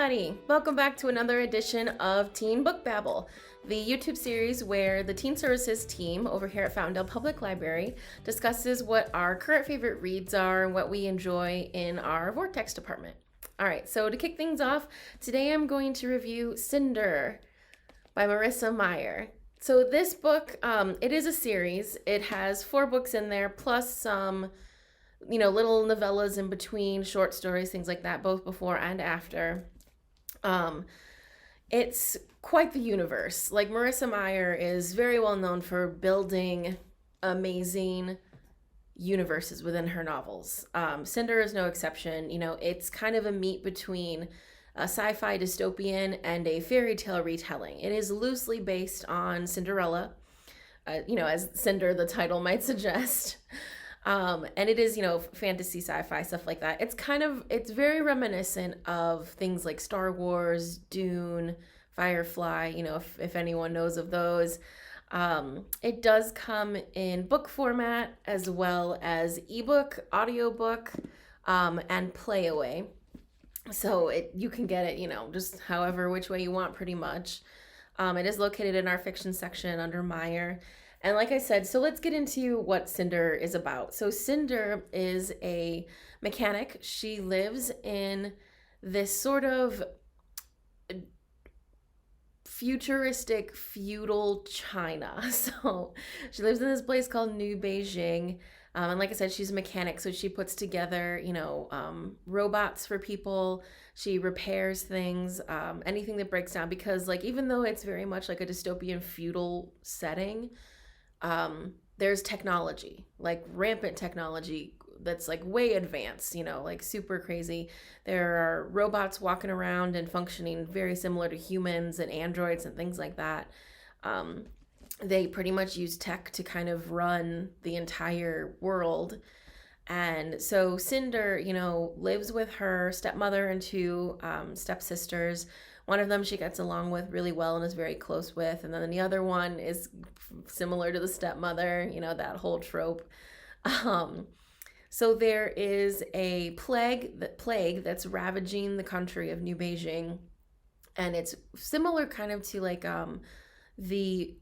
everybody! Welcome back to another edition of Teen Book Babble, the YouTube series where the Teen Services team over here at Fountaindale Public Library discusses what our current favorite reads are and what we enjoy in our Vortex department. Alright, so to kick things off, today I'm going to review Cinder by Marissa Meyer. So this book, it is a series. It has 4 books in there, plus some little novellas in between, short stories, things like that, both before and after. It's quite the universe. Like, Marissa Meyer is very well known for building amazing universes within her novels. Cinder is no exception. It's kind of a meet between a sci-fi dystopian and a fairy tale retelling. It is loosely based on Cinderella, as Cinder, the title might suggest. And it is, fantasy, sci-fi, stuff like that. It's very reminiscent of things like Star Wars, Dune, Firefly, if anyone knows of those. It does come in book format as well as ebook, audiobook, and playaway. So you can get it, just however, which way you want pretty much. It is located in our fiction section under Meyer. And like I said, so let's get into what Cinder is about. So Cinder is a mechanic. She lives in this sort of futuristic feudal China. So she lives in this place called New Beijing. And like I said, she's a mechanic. So she puts together, robots for people. She repairs things, anything that breaks down. Because even though it's very much like a dystopian feudal setting, there's technology, rampant technology that's way advanced, super crazy. There are robots walking around and functioning very similar to humans and androids and things like that. They pretty much use tech to kind of run the entire world. And so Cinder, lives with her stepmother and 2 stepsisters. One of them she gets along with really well and is very close with. And then the other one is similar to the stepmother, that whole trope. So there is a plague that's ravaging the country of New Beijing. And it's similar kind of to the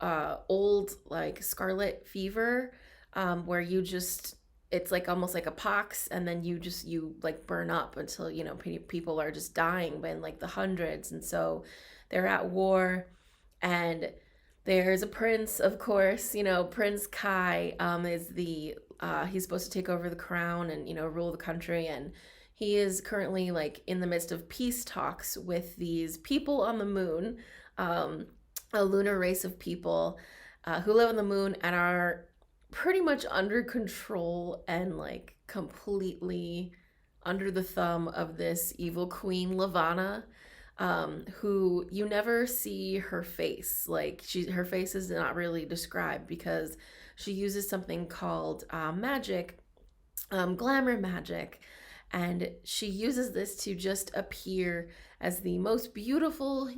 old scarlet fever, where it's almost like a pox, and then you burn up until people are just dying by the hundreds. And so they're at war, and there's a prince, of course. Prince Kai is he's supposed to take over the crown and rule the country, and he is currently in the midst of peace talks with these people on the moon, a lunar race of people who live on the moon and are pretty much under control and completely under the thumb of this evil queen Lavana, who you never see her face. Her face is not really described because she uses something called magic, glamour magic, and she uses this to just appear as the most beautiful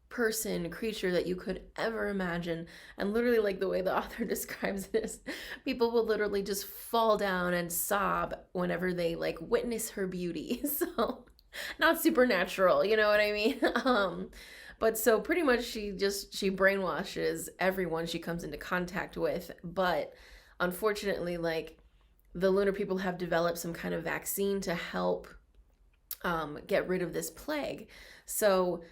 creature that you could ever imagine. And literally, the way the author describes this, people will literally just fall down and sob whenever they witness her beauty. So not supernatural, you know what I mean? But so pretty much she brainwashes everyone she comes into contact with. But unfortunately, the lunar people have developed some kind of vaccine to help get rid of this plague. So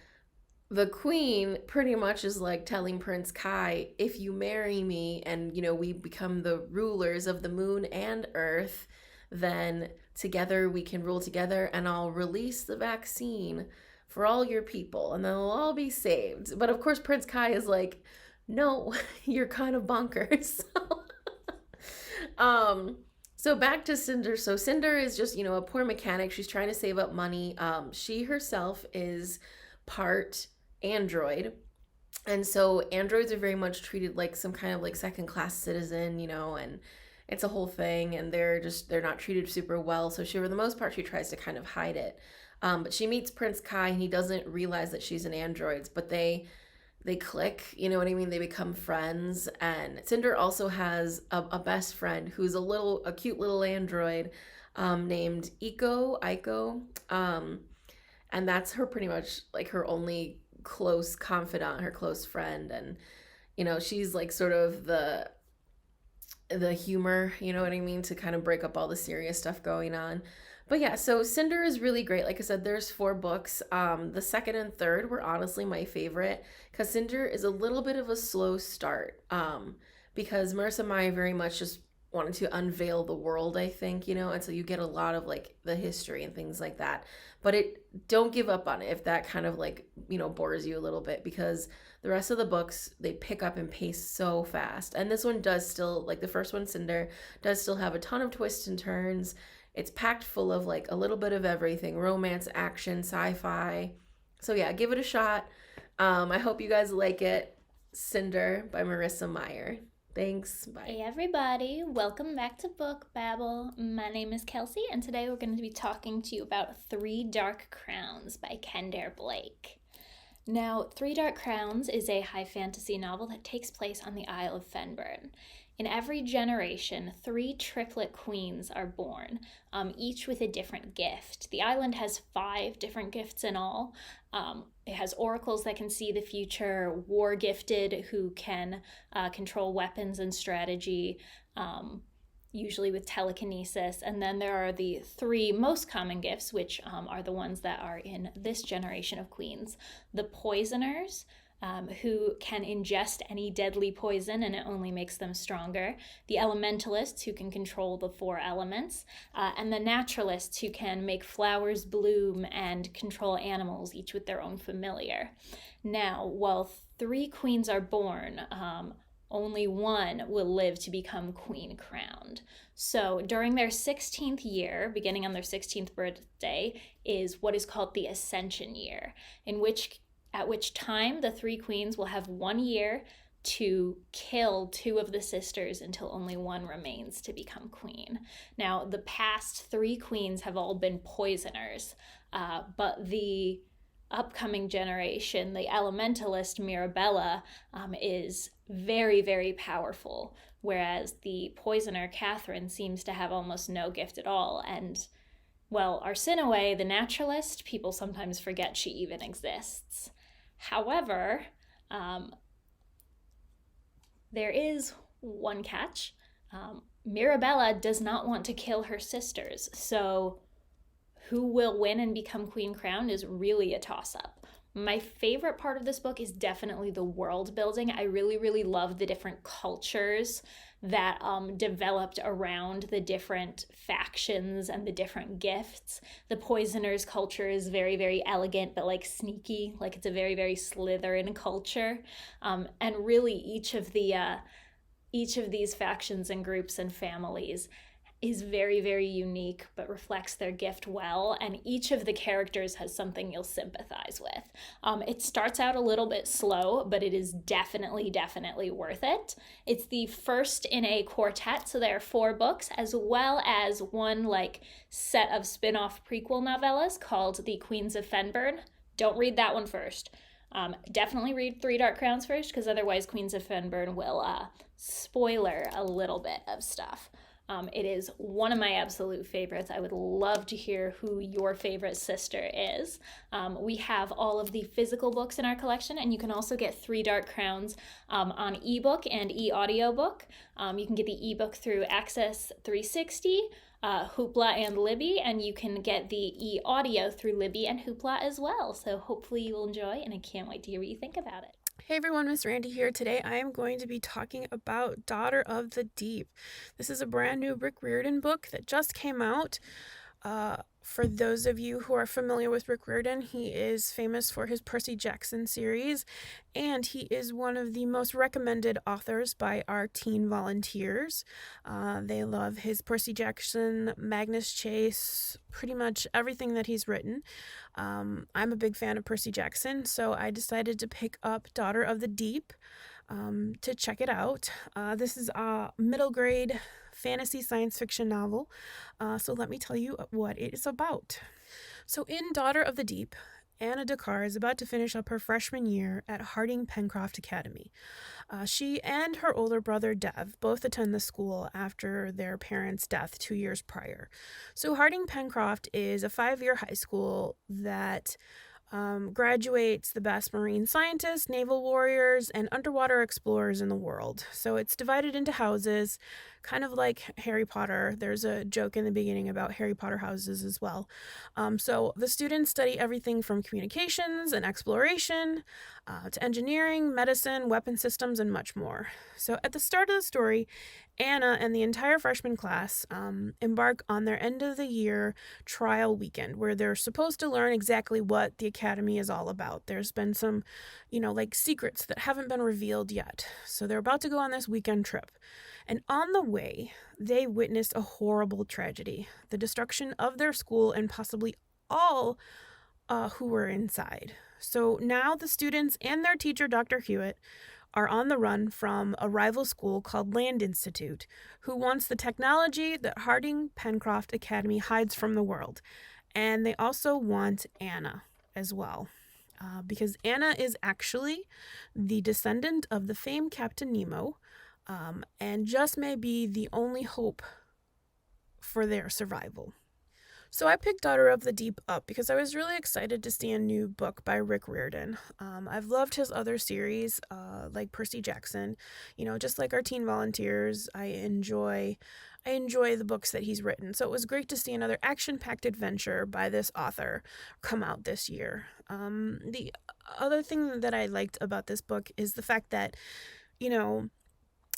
the queen pretty much is telling Prince Kai, if you marry me and, we become the rulers of the moon and earth, then together we can rule together, and I'll release the vaccine for all your people and they'll all be saved. But of course, Prince Kai is no, you're kind of bonkers. So back to Cinder. So Cinder is just, a poor mechanic. She's trying to save up money. She herself is part android, and so androids are very much treated like some kind of second-class citizen, and it's a whole thing, and they're not treated super well. So she, for the most part, she tries to kind of hide it. But she meets Prince Kai, and he doesn't realize that she's an android, but they click, you know what I mean? They become friends. And Cinder also has a best friend who's a cute little android named Aiko. and that's her pretty much like her only close confidant, her close friend. And she's like sort of the humor, you know what I mean, to kind of break up all the serious stuff going on. But yeah, so Cinder is really great. Like I said, there's 4 books. The second and third were honestly my favorite because Cinder is a little bit of a slow start. Because Marissa Meyer very much just wanted to unveil the world, I think, and so you get a lot of like the history and things like that. But don't give up on it if that kind of like, bores you a little bit, because the rest of the books, they pick up and pace so fast. And this one does still, like the first one, Cinder, does still have a ton of twists and turns. It's packed full of like a little bit of everything: romance, action, sci-fi. So yeah, give it a shot. I hope you guys like it. Cinder by Marissa Meyer. Thanks. Bye. Hey everybody, welcome back to Book Babble. My name is Kelsey, and today we're going to be talking to you about 3 Dark Crowns by Kendare Blake. Now, 3 Dark Crowns is a high fantasy novel that takes place on the Isle of Fenburn. In every generation, 3 triplet queens are born, each with a different gift. The island has 5 different gifts in all. It has oracles that can see the future, war gifted who can control weapons and strategy, usually with telekinesis. And then there are the 3 most common gifts, which are the ones that are in this generation of queens. The poisoners, who can ingest any deadly poison and it only makes them stronger. The elementalists, who can control the 4 elements. And the naturalists, who can make flowers bloom and control animals, each with their own familiar. Now, while 3 queens are born, only 1 will live to become queen crowned. So during their 16th year, beginning on their 16th birthday, is what is called the Ascension Year, at which time the 3 queens will have 1 year to kill 2 of the sisters until only 1 remains to become queen. Now, the past 3 queens have all been poisoners, but the upcoming generation, the elementalist Mirabella, is very, very powerful, whereas the poisoner Catherine seems to have almost no gift at all. And well, Arsinoe, the naturalist, people sometimes forget she even exists. However, there is one catch. Mirabella does not want to kill her sisters, so who will win and become queen crowned is really a toss-up. My favorite part of this book is definitely the world building. I really, really love the different cultures that developed around the different factions and the different gifts. The poisoners' culture is very, very elegant, but like sneaky, like it's a very, very Slytherin culture. And really each of these factions and groups and families is very, very unique, but reflects their gift well, and each of the characters has something you'll sympathize with. It starts out a little bit slow, but it is definitely, definitely worth it. It's the first in a quartet, so there are 4 books, as well as 1 set of spin-off prequel novellas called The Queens of Fenburn. Don't read that one first. Definitely read 3 Dark Crowns first, because otherwise Queens of Fenburn will spoiler a little bit of stuff. It is one of my absolute favorites. I would love to hear who your favorite sister is. We have all of the physical books in our collection, and you can also get 3 Dark Crowns on ebook and e-audiobook. You can get the ebook through Access 360, Hoopla, and Libby, and you can get the e-audio through Libby and Hoopla as well. So hopefully you will enjoy, and I can't wait to hear what you think about it. Hey everyone, Miss Randy here. Today I am going to be talking about Daughter of the Deep. This is a brand new Rick Riordan book that just came out. For those of you who are familiar with Rick Riordan, he is famous for his Percy Jackson series, and he is one of the most recommended authors by our teen volunteers. They love his Percy Jackson, Magnus Chase, pretty much everything that he's written. I'm a big fan of Percy Jackson, so I decided to pick up Daughter of the Deep to check it out. This is a middle grade fantasy science fiction novel, so let me tell you what it is about. So in Daughter of the Deep, Anna Dakar is about to finish up her freshman year at Harding Pencroft Academy. She and her older brother Dev both attend the school after their parents' death 2 years prior. So Harding Pencroft is a 5-year high school that graduates the best marine scientists, naval warriors, and underwater explorers in the world. So it's divided into houses, kind of like Harry Potter. There's a joke in the beginning about Harry Potter houses as well. So the students study everything from communications and exploration to engineering, medicine, weapon systems, and much more. So at the start of the story, Anna and the entire freshman class embark on their end of the year trial weekend where they're supposed to learn exactly what the academy is all about. There's been some, secrets that haven't been revealed yet. So they're about to go on this weekend trip. And on the way, they witnessed a horrible tragedy, the destruction of their school and possibly all who were inside. So now the students and their teacher, Dr. Hewitt, are on the run from a rival school called Land Institute, who wants the technology that Harding Pencroft Academy hides from the world. And they also want Anna as well, because Anna is actually the descendant of the famed Captain Nemo, and just may be the only hope for their survival. So I picked Daughter of the Deep up because I was really excited to see a new book by Rick Riordan. I've loved his other series, like Percy Jackson. Just like our Teen Volunteers, I enjoy the books that he's written. So it was great to see another action-packed adventure by this author come out this year. The other thing that I liked about this book is the fact that,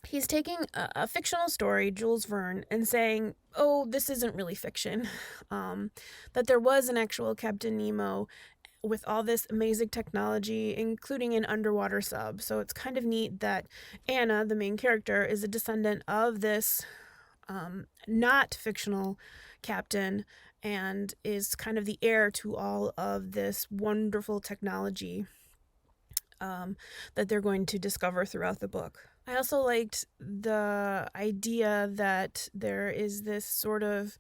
he's taking a fictional story, Jules Verne, and saying, oh, this isn't really fiction. That there was an actual Captain Nemo with all this amazing technology, including an underwater sub. So it's kind of neat that Anna, the main character, is a descendant of this not fictional captain and is kind of the heir to all of this wonderful technology that they're going to discover throughout the book. I also liked the idea that there is this sort of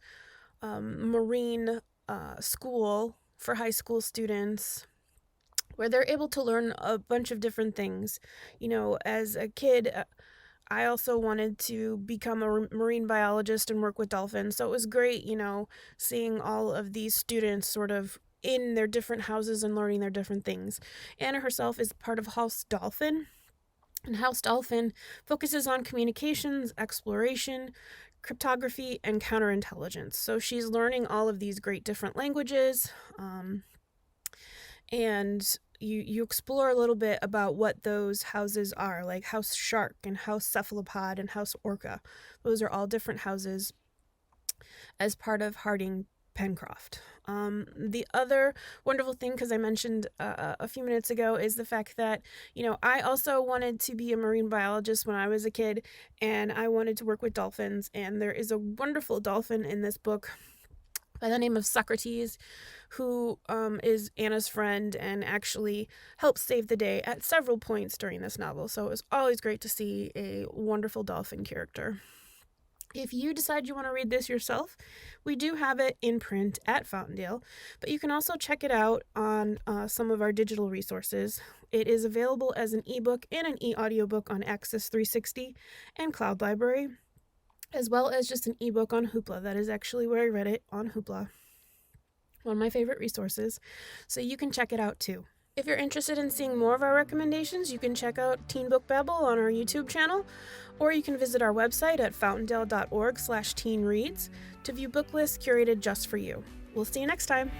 marine school for high school students where they're able to learn a bunch of different things. As a kid, I also wanted to become a marine biologist and work with dolphins. So it was great, seeing all of these students sort of in their different houses and learning their different things. Anna herself is part of House Dolphin. And House Dolphin focuses on communications, exploration, cryptography, and counterintelligence. So she's learning all of these great different languages, and you explore a little bit about what those houses are, like House Shark and House Cephalopod and House Orca. Those are all different houses as part of Harding Pencroft. The other wonderful thing, because I mentioned a few minutes ago, is the fact that, I also wanted to be a marine biologist when I was a kid, and I wanted to work with dolphins, and there is a wonderful dolphin in this book by the name of Socrates, who is Anna's friend and actually helps save the day at several points during this novel. So it was always great to see a wonderful dolphin character. If you decide you want to read this yourself, we do have it in print at Fountaindale, but you can also check it out on some of our digital resources. It is available as an ebook and an e-audiobook on Access 360 and Cloud Library, as well as just an ebook on Hoopla. That is actually where I read it, on Hoopla. One of my favorite resources, so you can check it out too. If you're interested in seeing more of our recommendations, you can check out Teen Book Babble on our YouTube channel, or you can visit our website at fountaindale.org/teenreads to view book lists curated just for you. We'll see you next time.